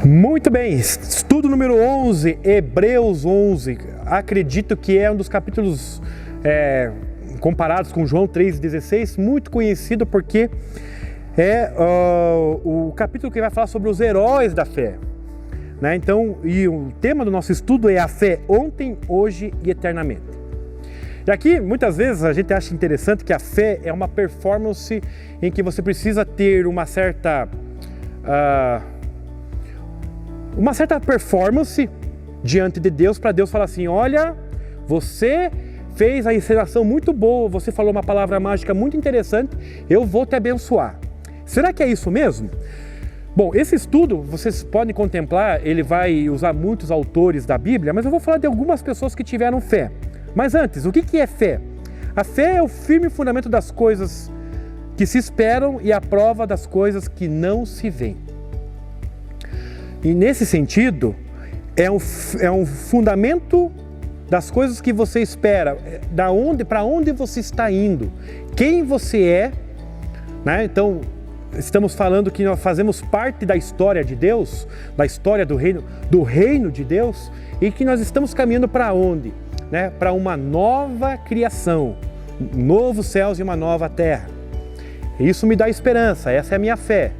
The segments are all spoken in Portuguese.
Muito bem, estudo número 11, Hebreus 11. Acredito que é um dos capítulos comparados com João 3,16, muito conhecido porque é o capítulo que vai falar sobre os heróis da fé. Né? Então, e o tema do nosso estudo é a fé ontem, hoje e eternamente. E aqui, muitas vezes, a gente acha interessante que a fé é uma performance em que você precisa ter uma certa performance diante de Deus, para Deus falar assim: olha, você fez a encenação muito boa, você falou uma palavra mágica muito interessante, eu vou te abençoar. Será que é isso mesmo? Bom, esse estudo, vocês podem contemplar, ele vai usar muitos autores da Bíblia, mas eu vou falar de algumas pessoas que tiveram fé. Mas antes, o que é fé? A fé é o firme fundamento das coisas que se esperam e a prova das coisas que não se veem. E nesse sentido, é um fundamento das coisas que você espera, para onde você está indo, quem você é, né? Então, estamos falando que nós fazemos parte da história de Deus, da história do reino de Deus, e que nós estamos caminhando para onde? Né? Para uma nova criação, novos céus e uma nova terra. Isso me dá esperança, essa é a minha fé.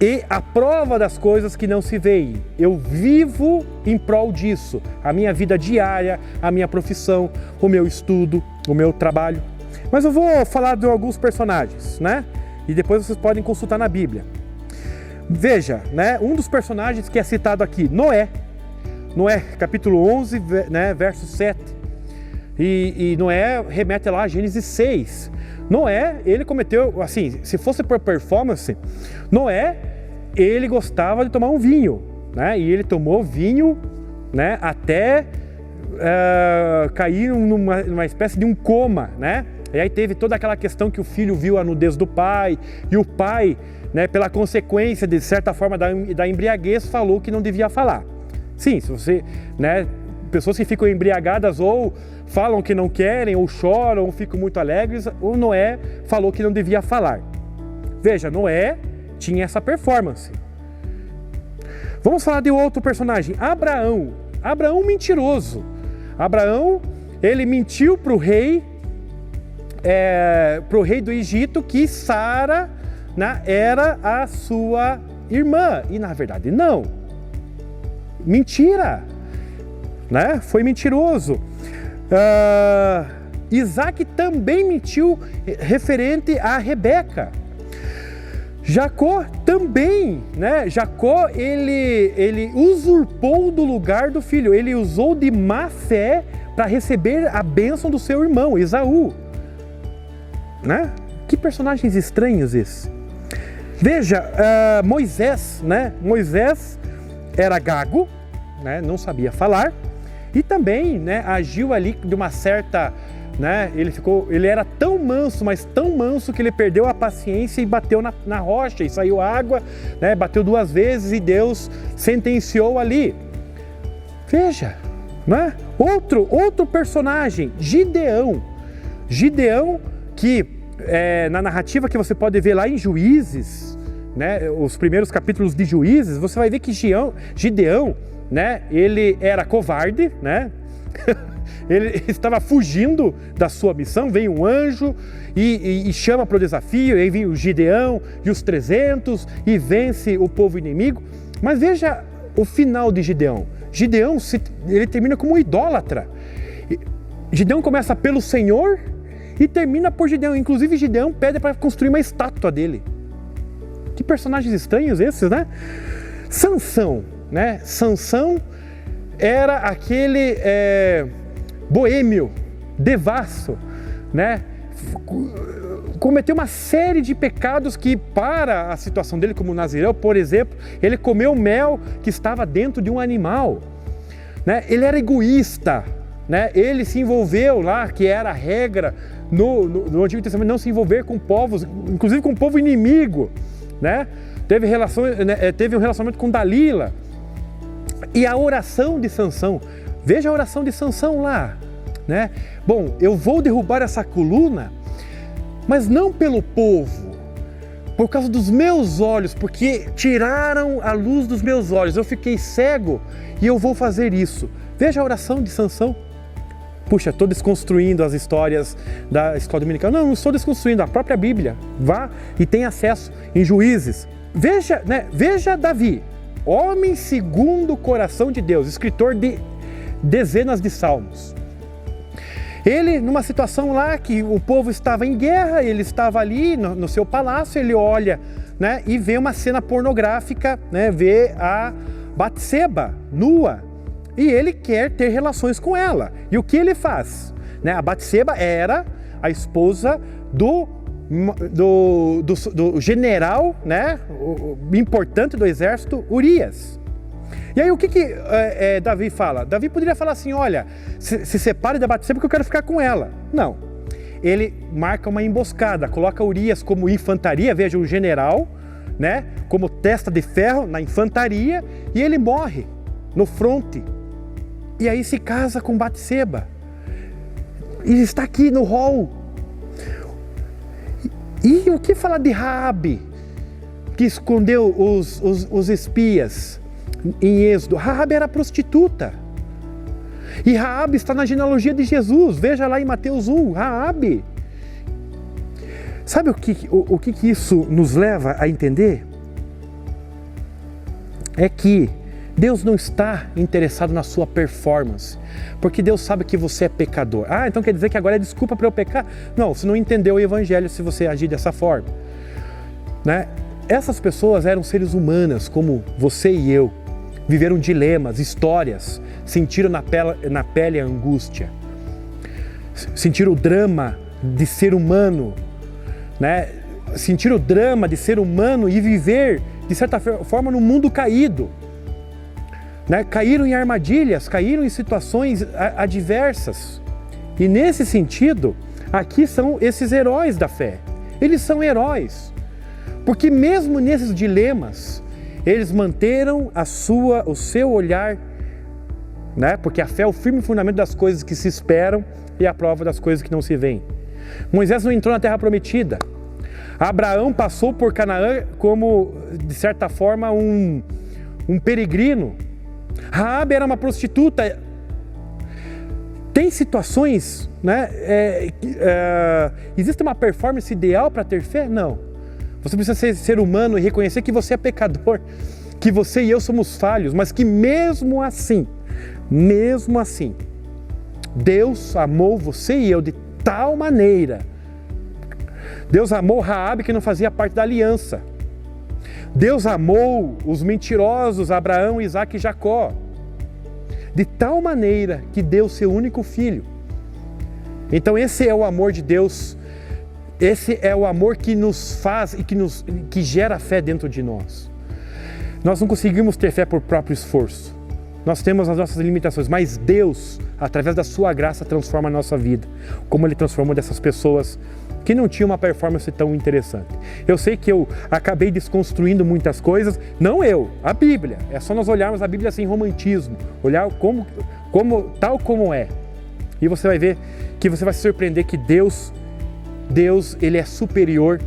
E a prova das coisas que não se veem, eu vivo em prol disso, a minha vida diária, a minha profissão, o meu estudo, o meu trabalho. Mas eu vou falar de alguns personagens, né? E depois vocês podem consultar na Bíblia. Veja, né? Um dos personagens que é citado aqui, Noé. Noé, capítulo 11, né, verso 7. E Noé remete lá a Gênesis 6. Noé, ele cometeu, assim, se fosse por performance, Noé, ele gostava de tomar um vinho, né? E ele tomou vinho, né, até cair numa espécie de um coma, né? E aí teve toda aquela questão que o filho viu a nudez do pai, e o pai, né, pela consequência, de certa forma, da embriaguez, falou que não devia falar. Sim, se você, né, pessoas que ficam embriagadas ou falam que não querem, ou choram, ou ficam muito alegres, o Noé falou que não devia falar. Veja, Noé tinha essa performance. Vamos falar de outro personagem, Abraão. Abraão mentiroso. Abraão, ele mentiu para o rei do Egito que Sara, né, era a sua irmã. E na verdade não. Mentira, né? Foi mentiroso. Isaac também mentiu referente a Rebeca. Jacó também, né? Jacó, ele usurpou do lugar do filho. Ele usou de má fé para receber a bênção do seu irmão, Esaú. Né? Que personagens estranhos esses. Veja, Moisés, né? Moisés era gago, né? Não sabia falar, e também, né, agiu ali de uma certa, né, ele era tão manso, mas tão manso, que ele perdeu a paciência e bateu na rocha e saiu água, né, bateu 2 vezes e Deus sentenciou ali. Veja, né? Outro personagem, Gideão. Gideão, que na narrativa que você pode ver lá em Juízes, né, os primeiros capítulos de Juízes, você vai ver que Gideão, né, ele era covarde, né? Ele estava fugindo da sua missão. Vem um anjo e chama para o desafio, aí vem o Gideão e os 300 e vence o povo inimigo. Mas veja o final de Gideão. Gideão, ele termina como um idólatra. Gideão começa pelo Senhor e termina por Gideão. Inclusive Gideão pede para construir uma estátua dele. Que personagens estranhos esses, né? Sansão, né? Sansão era aquele boêmio, devasso, né? Cometeu uma série de pecados que, para a situação dele como nazireu, por exemplo, ele comeu mel que estava dentro de um animal, né? Ele era egoísta, né? Ele se envolveu lá, que era a regra no Antigo Testamento, não se envolver com povos, inclusive com o povo inimigo, né? Teve um relacionamento com Dalila. E a oração de Sansão, veja a oração de Sansão lá, né? Bom, eu vou derrubar essa coluna, mas não pelo povo, por causa dos meus olhos, porque tiraram a luz dos meus olhos, eu fiquei cego e eu vou fazer isso. Veja a oração de Sansão. Puxa, estou desconstruindo as histórias da escola dominical. Não estou desconstruindo, a própria Bíblia. Vá e tenha acesso em Juízes. Veja Davi, homem segundo o coração de Deus, escritor de dezenas de salmos. Ele, numa situação lá que o povo estava em guerra, ele estava ali no seu palácio, ele olha, né, e vê uma cena pornográfica, né, vê a Batseba nua. E ele quer ter relações com ela. E o que ele faz? Né? A Batseba era a esposa do general, né? Importante do exército, Urias. E aí o que Davi fala? Davi poderia falar assim, olha, se separe da Batseba porque eu quero ficar com ela. Não. Ele marca uma emboscada, coloca Urias como infantaria, veja, o general, né? Como testa de ferro na infantaria, e ele morre no fronte. E aí se casa com Batseba. E está aqui no hall. E o que falar de Raabe, que escondeu os espias em Êxodo? Raabe era prostituta. E Raabe está na genealogia de Jesus. Veja lá em Mateus 1, Raabe. Sabe o que isso nos leva a entender? É que Deus não está interessado na sua performance, porque Deus sabe que você é pecador. Ah, então quer dizer que agora é desculpa para eu pecar? Não, você não entendeu o Evangelho se você agir dessa forma. Né? Essas pessoas eram seres humanos como você e eu, viveram dilemas, histórias, sentiram na pele a angústia, sentiram o drama de ser humano, né? Sentiram o drama de ser humano e viver, de certa forma, num mundo caído. Né? Caíram em armadilhas, caíram em situações adversas. E nesse sentido, aqui são esses heróis da fé. Eles são heróis, porque mesmo nesses dilemas, eles manteram o seu olhar, né? Porque a fé é o firme fundamento das coisas que se esperam e a prova das coisas que não se veem. Moisés não entrou na terra prometida. Abraão passou por Canaã como, de certa forma, um peregrino. Raabe era uma prostituta. Tem situações, né? Existe uma performance ideal para ter fé? Não. Você precisa ser humano e reconhecer que você é pecador, que você e eu somos falhos, mas que mesmo assim, Deus amou você e eu de tal maneira. Deus amou Raabe que não fazia parte da aliança. Deus amou os mentirosos Abraão, Isaque e Jacó, de tal maneira que deu seu único filho. Então esse é o amor de Deus, esse é o amor que nos faz e que gera fé dentro de nós. Nós não conseguimos ter fé por próprio esforço, nós temos as nossas limitações, mas Deus, através da sua graça, transforma a nossa vida, como Ele transformou dessas pessoas que não tinham uma performance tão interessante. Eu sei que eu acabei desconstruindo muitas coisas, não eu, a Bíblia. É só nós olharmos a Bíblia sem romantismo, olhar tal como é. E você vai ver que você vai se surpreender que Deus, Ele é superior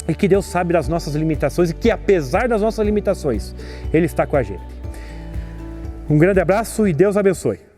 e que Deus sabe das nossas limitações e que apesar das nossas limitações, Ele está com a gente. Um grande abraço e Deus abençoe.